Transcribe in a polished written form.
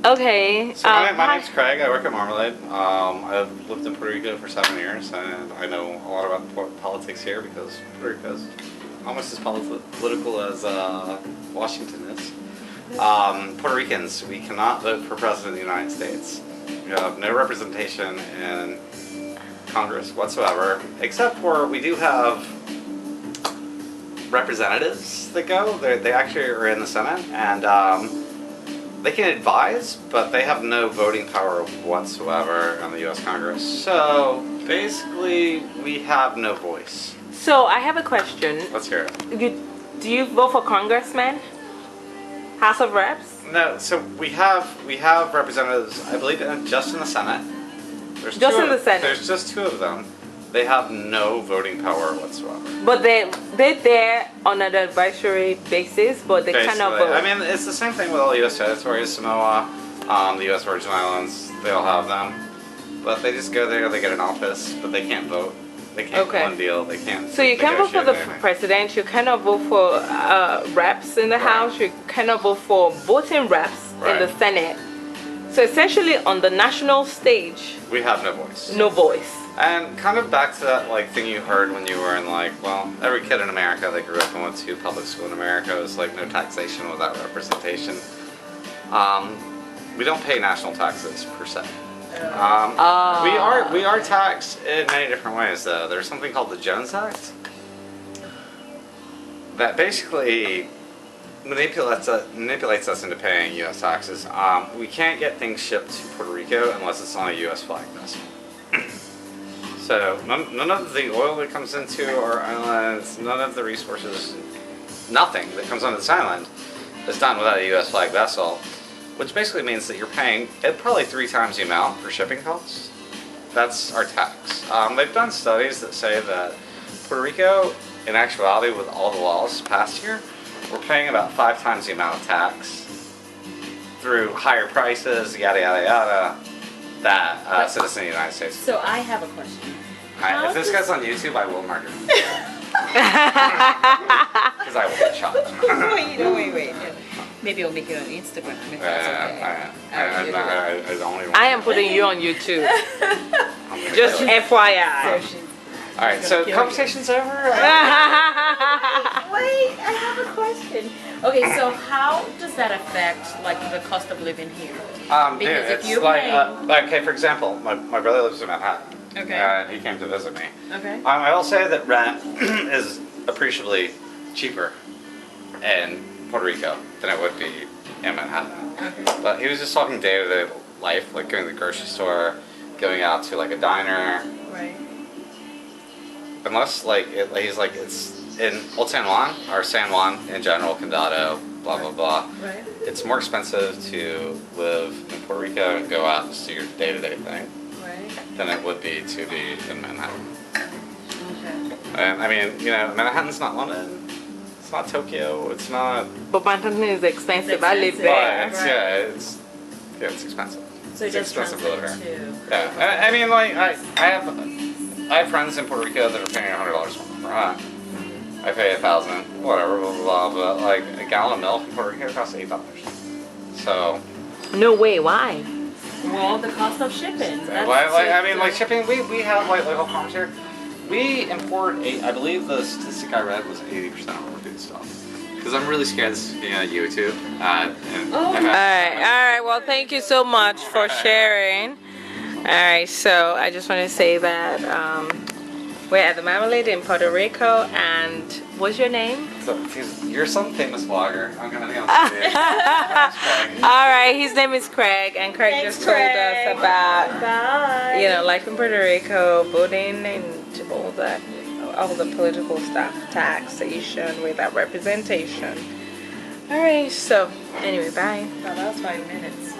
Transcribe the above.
Okay. So my name's Craig. I work at Marmalade. I've lived in Puerto Rico for 7 years, and I know a lot about politics here because Puerto Rico is almost as political as Washington is. Puerto Ricans, we cannot vote for president of the United States. We have no representation in Congress whatsoever, except for we do have representatives that go. They actually are in the Senate, and they can advise, but they have no voting power whatsoever in the U.S. Congress. So basically, we have no voice. So I have a question. Let's hear it. Do you vote for congressmen? House of Reps? No. So we have representatives. I believe just in the Senate. There's just in the Senate. There's just 2 of them. They have no voting power whatsoever. But they're there on an advisory basis, but they cannot vote. I mean, it's the same thing with all U.S. territories, Samoa, the U.S. Virgin Islands, they all have them. But they just go there, they get an office, but they can't vote. They can't go and deal, they can't. So you can't vote for the president, you cannot vote for reps in the House, you cannot vote for voting reps in the Senate. So essentially on the national stage, we have no voice. No voice. And kind of back to that thing you heard when you were in well, every kid in America that grew up and went to public school in America was no taxation without representation. We don't pay national taxes per se. We are taxed in many different ways though. There's something called the Jones Act that basically manipulates us into paying U.S. taxes. We can't get things shipped to Puerto Rico unless it's on a U.S. flag vessel. So none of the oil that comes into our islands, none of the resources, nothing that comes onto this island is done without a U.S. flag vessel, which basically means that you're paying probably 3 times the amount for shipping costs. That's our tax. They've done studies that say that Puerto Rico, in actuality, with all the laws passed here, we're paying about 5 times the amount of tax through higher prices, yada yada yada, that citizen of the United States. So I have a question. If this guy's on YouTube, I will murder him. Because I will get shot. Wait. Maybe I'll make it on Instagram if that's okay. I am putting you on YouTube. Just FYI. Alright, so conversation's over? Wait, I have a question. Okay, so how does that affect the cost of living here? Because if you're okay, for example, my brother lives in Manhattan. Okay. And he came to visit me. Okay. I will say that rent is appreciably cheaper in Puerto Rico than it would be in Manhattan. Okay. But he was just talking day-to-day life, going to the grocery store, going out to a diner. Right. Unless he's it's in Old San Juan or San Juan in general, Condado, blah blah blah. Right. It's more expensive to live in Puerto Rico and go out and just do your day-to-day thing than it would be to be in Manhattan. Okay. And I mean, Manhattan's not London. It's not Tokyo. It's not. But Manhattan is expensive. I live there. It's expensive. So it's expensive to live here. Yeah. I mean, I have friends in Puerto Rico that are paying $100 for rent. I pay $1,000, whatever, blah blah blah. But a gallon of milk in Puerto Rico costs $8. So. No way. Why? Well, the cost of shipping. Shipping. We have local farms here. We import I believe the statistic I read was 80% of our food stuff. Because I'm really scared this is being on YouTube. All right. Well, thank you so much for sharing. All right. So I just want to say that we're at the Marmalade in Puerto Rico, and what's your name? So you're some famous vlogger. I'm gonna be on stage. All right, his name is Craig, and Craig just told us about life in Puerto Rico, voting, and all the political stuff, taxation without representation. All right, so anyway, bye. Oh, that was 5 minutes.